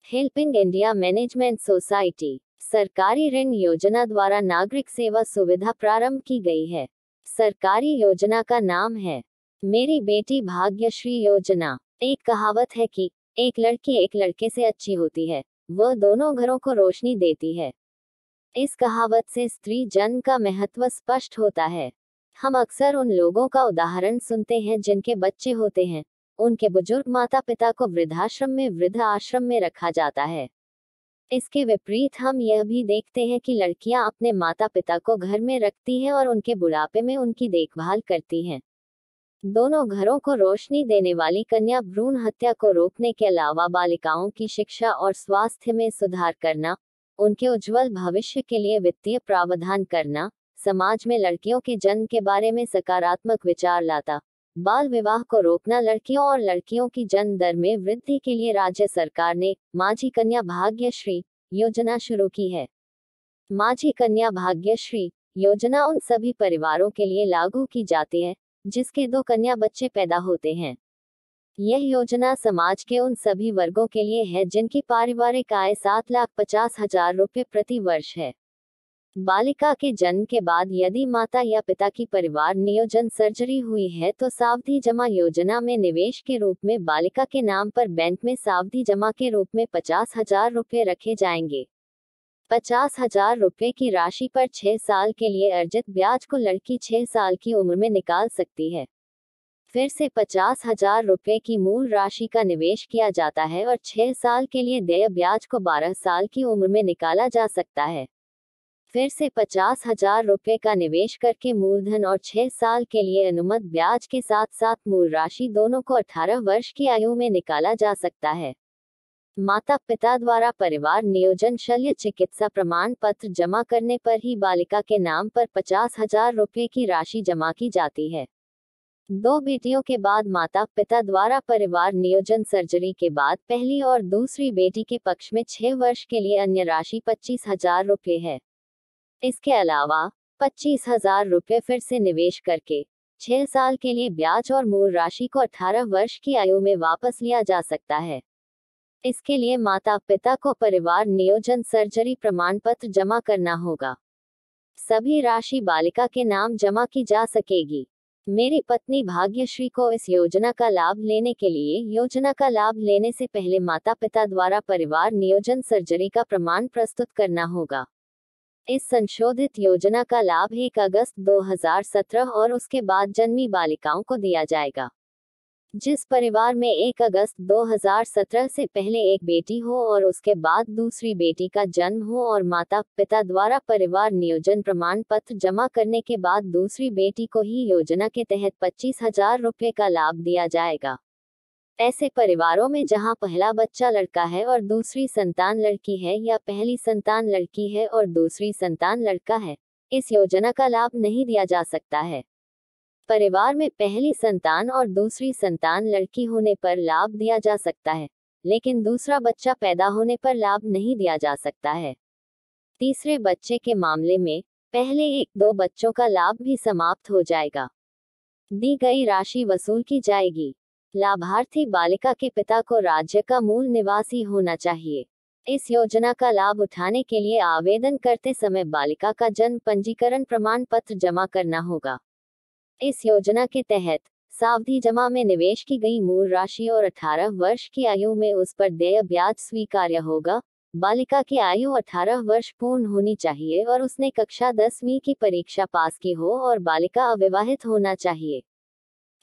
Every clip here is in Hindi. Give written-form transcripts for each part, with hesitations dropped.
हेल्पिंग इंडिया मैनेजमेंट सोसाइटी सरकारी ऋण योजना द्वारा नागरिक सेवा सुविधा प्रारंभ की गई है। सरकारी योजना का नाम है मेरी बेटी भाग्यश्री योजना। एक कहावत है कि एक लड़की एक लड़के से अच्छी होती है, वह दोनों घरों को रोशनी देती है। इस कहावत से स्त्री जन्म का महत्व स्पष्ट होता है। हम अक्सर उन लोगों का उदाहरण सुनते हैं जिनके बच्चे होते हैं, उनके बुजुर्ग माता पिता को वृद्धाश्रम में वृद्ध आश्रम में रखा जाता है। इसके विपरीत हम यह भी देखते हैं कि लड़कियां अपने माता पिता को घर में रखती हैं और उनके बुढ़ापे में उनकी देखभाल करती हैं। दोनों घरों को रोशनी देने वाली कन्या भ्रूण हत्या को रोकने के अलावा बालिकाओं की शिक्षा और स्वास्थ्य में सुधार करना, उनके उज्जवल भविष्य के लिए वित्तीय प्रावधान करना, समाज में लड़कियों के जन्म के बारे में सकारात्मक विचार लाता, बाल विवाह को रोकना, लड़कियों और लड़कियों की जन्म दर में वृद्धि के लिए राज्य सरकार ने माझी कन्या भाग्यश्री योजना शुरू की है। माझी कन्या भाग्यश्री योजना उन सभी परिवारों के लिए लागू की जाती है जिसके 2 कन्या बच्चे पैदा होते हैं। यह योजना समाज के उन सभी वर्गों के लिए है जिनकी पारिवारिक आय 7,50,000 रुपये प्रति वर्ष है। बालिका के जन्म के बाद यदि माता या पिता की परिवार नियोजन सर्जरी हुई है तो सावधि जमा योजना में निवेश के रूप में बालिका के नाम पर बैंक में सावधि जमा के रूप में 50,000 रुपये रखे जाएंगे। 50,000 रुपये की राशि पर 6 साल के लिए अर्जित ब्याज को लड़की 6 साल की उम्र में निकाल सकती है। फिर से 50,000 रुपये की मूल राशि का निवेश किया जाता है और 6 साल के लिए देय ब्याज को 12 साल की उम्र में निकाला जा सकता है। फिर से 50,000 रुपये का निवेश करके मूलधन और 6 साल के लिए अनुमत ब्याज के साथ साथ मूल राशि दोनों को 18 वर्ष की आयु में निकाला जा सकता है। माता पिता द्वारा परिवार नियोजन शल्य चिकित्सा प्रमाण पत्र जमा करने पर ही बालिका के नाम पर 50,000 रुपये की राशि जमा की जाती है। 2 बेटियों के बाद माता पिता द्वारा परिवार नियोजन सर्जरी के बाद पहली और दूसरी बेटी के पक्ष में 6 वर्ष के लिए अन्य राशि 25,000 रुपये है। इसके अलावा 25,000 रुपये फिर से निवेश करके 6 साल के लिए ब्याज और मूल राशि को 18 वर्ष की आयु में वापस लिया जा सकता है। इसके लिए माता पिता को परिवार नियोजन सर्जरी प्रमाण पत्र जमा करना होगा। सभी राशि बालिका के नाम जमा की जा सकेगी। मेरी पत्नी भाग्यश्री को इस योजना का लाभ लेने के लिए योजना का लाभ लेने से पहले माता पिता द्वारा परिवार नियोजन सर्जरी का प्रमाण प्रस्तुत करना होगा। इस संशोधित योजना का लाभ 1 अगस्त 2017 और उसके बाद जन्मी बालिकाओं को दिया जाएगा। जिस परिवार में 1 अगस्त 2017 से पहले एक बेटी हो और उसके बाद दूसरी बेटी का जन्म हो और माता पिता द्वारा परिवार नियोजन प्रमाण पत्र जमा करने के बाद दूसरी बेटी को ही योजना के तहत 25,000 रुपये का लाभ दिया जाएगा। ऐसे परिवारों में जहां पहला बच्चा लड़का है और दूसरी संतान लड़की है या पहली संतान लड़की है और दूसरी संतान लड़का है, इस योजना का लाभ नहीं दिया जा सकता है। परिवार में पहली संतान और दूसरी संतान लड़की होने पर लाभ दिया जा सकता है, लेकिन दूसरा बच्चा पैदा होने पर लाभ नहीं दिया जा सकता है। तीसरे बच्चे के मामले में पहले 1-2 बच्चों का लाभ भी समाप्त हो जाएगा। दी गई राशि वसूल की जाएगी। लाभार्थी बालिका के पिता को राज्य का मूल निवासी होना चाहिए। इस योजना का लाभ उठाने के लिए आवेदन करते समय बालिका का जन्म पंजीकरण प्रमाण पत्र जमा करना होगा। इस योजना के तहत सावधि जमा में निवेश की गई मूल राशि और 18 वर्ष की आयु में उस पर देय ब्याज स्वीकार्य होगा। बालिका की आयु 18 वर्ष पूर्ण होनी चाहिए और उसने कक्षा 10वीं की परीक्षा पास की हो और बालिका अविवाहित होना चाहिए।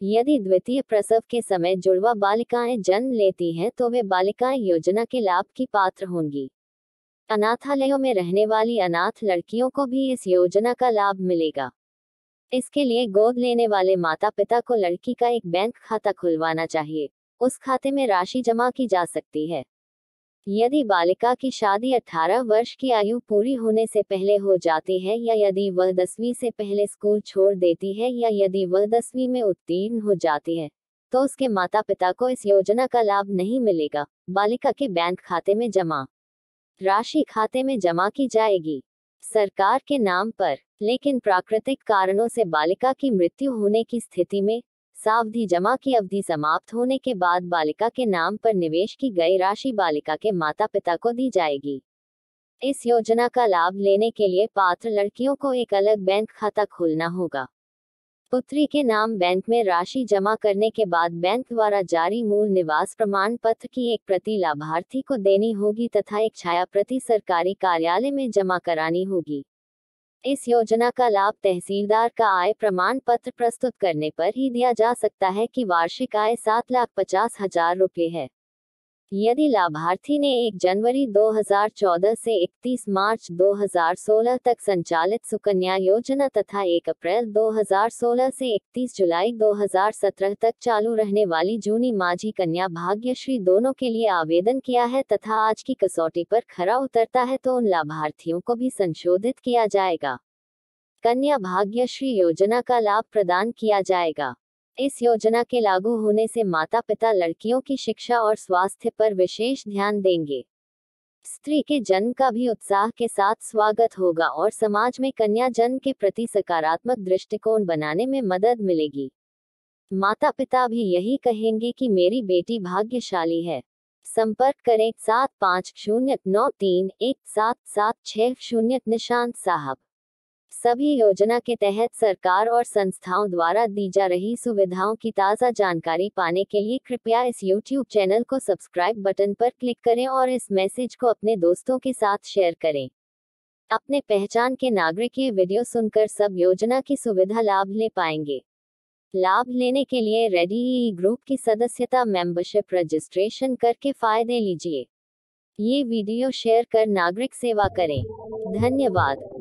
यदि द्वितीय प्रसव के समय जुड़वा बालिकाएं जन्म लेती हैं तो वे बालिकाएं योजना के लाभ की पात्र होंगी। अनाथालयों में रहने वाली अनाथ लड़कियों को भी इस योजना का लाभ मिलेगा। इसके लिए गोद लेने वाले माता पिता को लड़की का एक बैंक खाता खुलवाना चाहिए। उस खाते में राशि जमा की जा सकती है। यदि बालिका की शादी 18 वर्ष की आयु पूरी होने से पहले हो जाती है या यदि वह 10वीं से पहले स्कूल छोड़ देती है या यदि वह 10वीं में उत्तीर्ण हो जाती है, तो उसके माता पिता को इस योजना का लाभ नहीं मिलेगा। बालिका के बैंक खाते में जमा राशि खाते में जमा की जाएगी सरकार के नाम पर, लेकिन प्राकृतिक कारणों से बालिका की मृत्यु होने की स्थिति में सावधि जमा की अवधि समाप्त होने के बाद बालिका के नाम पर निवेश की गई राशि बालिका के माता पिता को दी जाएगी। इस योजना का लाभ लेने के लिए पात्र लड़कियों को एक अलग बैंक खाता खोलना होगा। पुत्री के नाम बैंक में राशि जमा करने के बाद बैंक द्वारा जारी मूल निवास प्रमाण पत्र की एक प्रति लाभार्थी को देनी होगी तथा एक छाया प्रति सरकारी कार्यालय में जमा करानी होगी। इस योजना का लाभ तहसीलदार का आय प्रमाण पत्र प्रस्तुत करने पर ही दिया जा सकता है कि वार्षिक आय 7,50,000 रुपये है। यदि लाभार्थी ने 1 जनवरी 2014 से 31 मार्च 2016 तक संचालित सुकन्या योजना तथा 1 अप्रैल 2016 से 31 जुलाई 2017 तक चालू रहने वाली जूनी माझी कन्या भाग्यश्री दोनों के लिए आवेदन किया है तथा आज की कसौटी पर खरा उतरता है तो उन लाभार्थियों को भी संशोधित किया जाएगा। कन्या भाग्यश्री योजना का लाभ प्रदान किया जाएगा। इस योजना के लागू होने से माता पिता लड़कियों की शिक्षा और स्वास्थ्य पर विशेष ध्यान देंगे। स्त्री के जन्म का भी उत्साह के साथ स्वागत होगा और समाज में कन्या जन्म के प्रति सकारात्मक दृष्टिकोण बनाने में मदद मिलेगी। माता पिता भी यही कहेंगे कि मेरी बेटी भाग्यशाली है। संपर्क करें 7509317760 निशांत साहब। सभी योजना के तहत सरकार और संस्थाओं द्वारा दी जा रही सुविधाओं की ताज़ा जानकारी पाने के लिए कृपया इस YouTube चैनल को सब्सक्राइब बटन पर क्लिक करें और इस मैसेज को अपने दोस्तों के साथ शेयर करें। अपने पहचान के नागरिक ये वीडियो सुनकर सब योजना की सुविधा लाभ ले पाएंगे। लाभ लेने के लिए रेडी ग्रुप की सदस्यता मेंबरशिप रजिस्ट्रेशन करके फायदे लीजिए। ये वीडियो शेयर कर नागरिक सेवा करें। धन्यवाद।